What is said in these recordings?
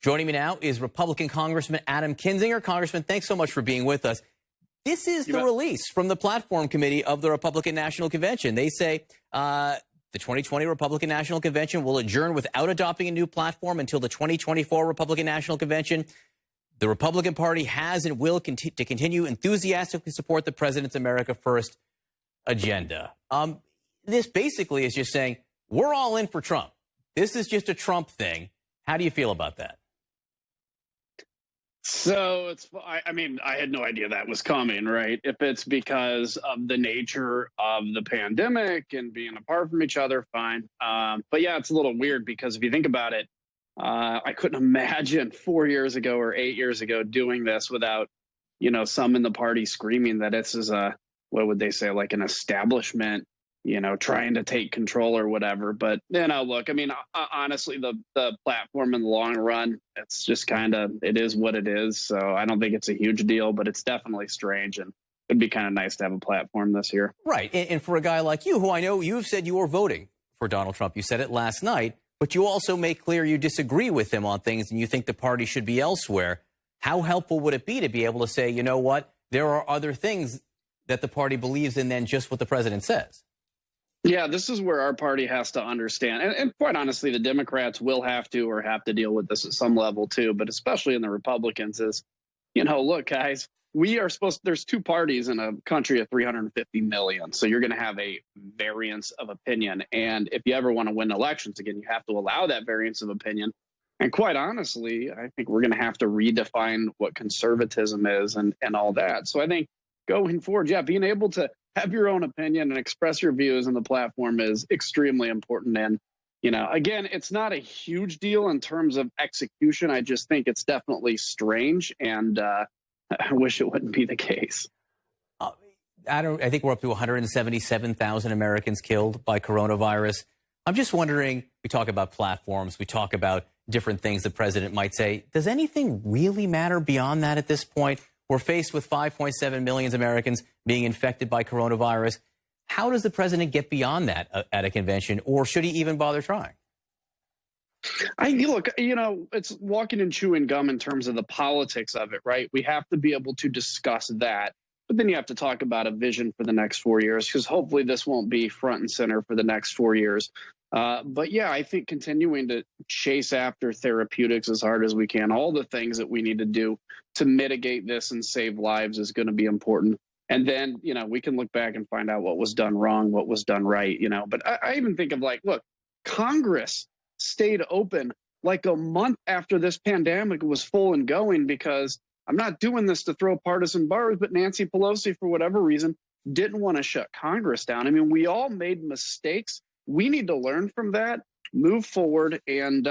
Joining me now is Republican Congressman Adam Kinzinger. Congressman, thanks so much for being with us. This is the release from the Platform Committee of the Republican National Convention. They say the 2020 Republican National Convention will adjourn without adopting a new platform until the 2024 Republican National Convention. The Republican Party has and will continue enthusiastically support the president's America First agenda. This basically is just saying we're all in for Trump. This is just a Trump thing. How do you feel about that? So I mean, I had no idea that was coming, right? If it's because of the nature of the pandemic and being apart from each other, fine. But yeah, it's a little weird because if you think about it, I couldn't imagine 4 years ago or 8 years ago doing this without, some in the party screaming that this is what would they say, like an establishment, trying to take control or whatever. But, look, I mean, honestly, the platform in the long run, it's just it is what it is. So I don't think it's a huge deal, but it's definitely strange. And it'd be kind of nice to have a platform this year. Right. And for a guy like you, who I know you've said you were voting for Donald Trump, you said it last night, but you also make clear you disagree with him on things and you think the party should be elsewhere. How helpful would it be to be able to say, you know what, there are other things that the party believes in than just what the president says? Yeah, this is where our party has to understand. And quite honestly, the Democrats will have to deal with this at some level, too. But especially in the Republicans is, look, guys, there's two parties in a country of 350 million. So you're going to have a variance of opinion. And if you ever want to win elections again, you have to allow that variance of opinion. And quite honestly, I think we're going to have to redefine what conservatism is and all that. So I think going forward, yeah, being able to have your own opinion and express your views on the platform is extremely important. And, again, it's not a huge deal in terms of execution. I just think it's definitely strange. And I wish it wouldn't be the case. I think we're up to 177,000 Americans killed by coronavirus. I'm just wondering, we talk about platforms, we talk about different things the president might say. Does anything really matter beyond that at this point? We're faced with 5.7 million Americans being infected by coronavirus. How does the president get beyond that at a convention, or should he even bother trying? Look, it's walking and chewing gum in terms of the politics of it, right? We have to be able to discuss that. But then you have to talk about a vision for the next 4 years, because hopefully this won't be front and center for the next 4 years. But yeah, I think continuing to chase after therapeutics as hard as we can, all the things that we need to do to mitigate this and save lives is going to be important. And then, we can look back and find out what was done wrong, what was done right, But I even think of look, Congress stayed open like a month after this pandemic was full and going, because I'm not doing this to throw partisan bars, but Nancy Pelosi, for whatever reason, didn't want to shut Congress down. I mean, we all made mistakes. We need to learn from that, move forward, and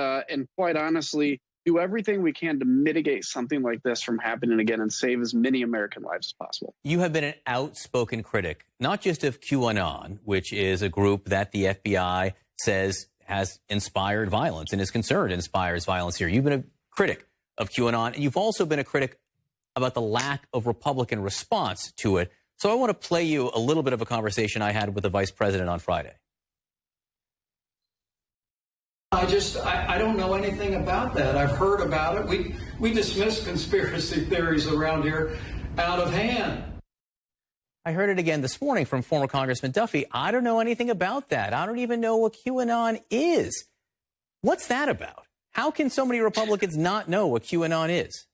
quite honestly, do everything we can to mitigate something like this from happening again and save as many American lives as possible. You have been an outspoken critic, not just of QAnon, which is a group that the FBI says has inspired violence and is concerned inspires violence here. You've been a critic of QAnon, and you've also been a critic about the lack of Republican response to it. So I want to play you a little bit of a conversation I had with the vice president on Friday. I don't know anything about that. I've heard about it. We dismiss conspiracy theories around here out of hand. I heard it again this morning from former Congressman Duffy. I don't know anything about that. I don't even know what QAnon is. What's that about? How can so many Republicans not know what QAnon is?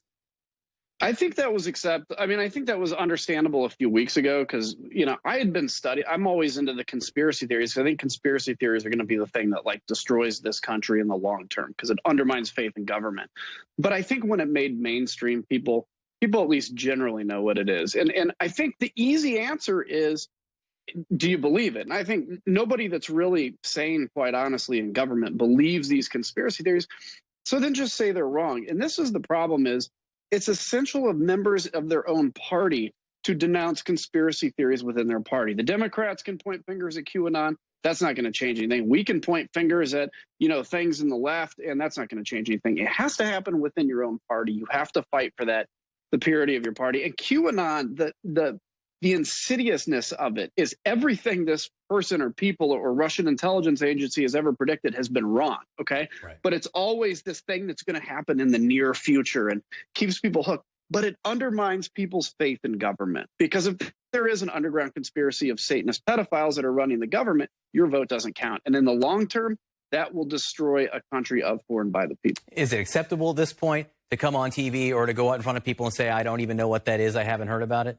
I think that was I think that was understandable a few weeks ago because, I had been studying. I'm always into the conspiracy theories. I think conspiracy theories are going to be the thing that destroys this country in the long term because it undermines faith in government. But I think when it made mainstream, people at least generally know what it is. And I think the easy answer is, do you believe it? And I think nobody that's really sane, quite honestly, in government believes these conspiracy theories. So then just say they're wrong. And this is the problem is, it's essential of members of their own party to denounce conspiracy theories within their party. The Democrats can point fingers at QAnon. That's not going to change anything. We can point fingers at, things in the left, and that's not going to change anything. It has to happen within your own party. You have to fight for that, the purity of your party. And QAnon, the the insidiousness of it is everything this person or people or Russian intelligence agency has ever predicted has been wrong, okay? Right. But it's always this thing that's going to happen in the near future and keeps people hooked. But it undermines people's faith in government, because if there is an underground conspiracy of Satanist pedophiles that are running the government, your vote doesn't count. And in the long term, that will destroy a country of, for, and by the people. Is it acceptable at this point to come on TV or to go out in front of people and say, I don't even know what that is, I haven't heard about it?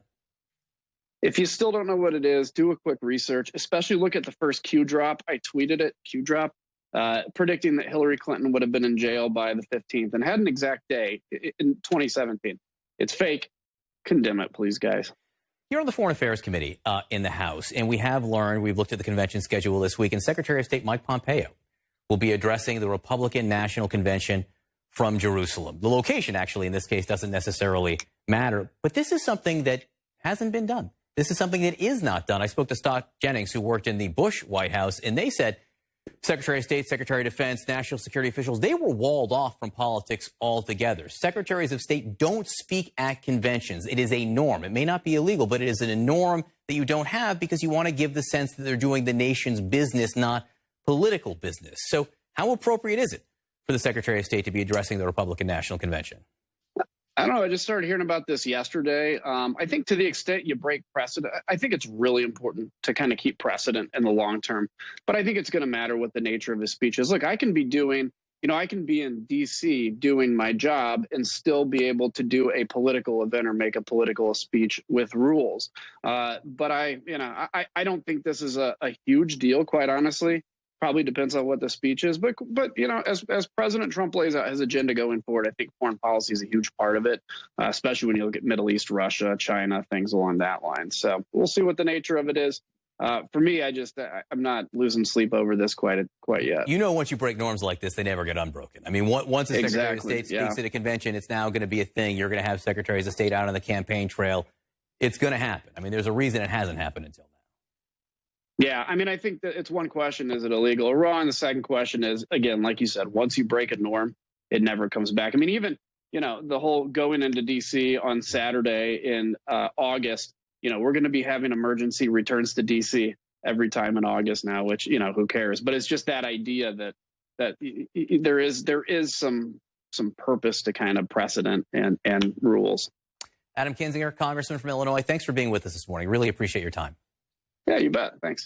If you still don't know what it is, do a quick research, especially look at the first Q drop. I tweeted it, Q drop, predicting that Hillary Clinton would have been in jail by the 15th and had an exact day in 2017. It's fake. Condemn it, please, guys. You're on the Foreign Affairs Committee in the House, and we have learned, we've looked at the convention schedule this week, and Secretary of State Mike Pompeo will be addressing the Republican National Convention from Jerusalem. The location, actually, in this case, doesn't necessarily matter, but this is something that hasn't been done. This is something that is not done. I spoke to Scott Jennings, who worked in the Bush White House, and they said Secretary of State, Secretary of Defense, national security officials, they were walled off from politics altogether. Secretaries of State don't speak at conventions. It is a norm. It may not be illegal, but it is a norm that you don't have because you want to give the sense that they're doing the nation's business, not political business. So how appropriate is it for the Secretary of State to be addressing the Republican National Convention? I don't know. I just started hearing about this yesterday. I think to the extent you break precedent, I think it's really important to kind of keep precedent in the long term. But I think it's going to matter what the nature of his speech is. Look, I can be in D.C. doing my job and still be able to do a political event or make a political speech with rules. But I don't think this is a huge deal, quite honestly. Probably depends on what the speech is, but as President Trump lays out his agenda going forward, I think foreign policy is a huge part of it, especially when you look at Middle East, Russia, China, things along that line. So we'll see what the nature of it is. For me, I'm not losing sleep over this quite yet. Once you break norms like this, they never get unbroken. I mean, once a Secretary of State speaks at a convention, it's now going to be a thing. You're going to have Secretaries of State out on the campaign trail. It's going to happen. I mean, there's a reason it hasn't happened until now. Yeah, I mean, I think that it's one question, is it illegal or wrong? The second question is, again, like you said, once you break a norm, it never comes back. I mean, even, the whole going into D.C. on Saturday in August, we're going to be having emergency returns to D.C. every time in August now, which, who cares? But it's just that idea that there is some purpose to kind of precedent and rules. Adam Kinzinger, Congressman from Illinois, thanks for being with us this morning. Really appreciate your time. Yeah, you bet. Thanks.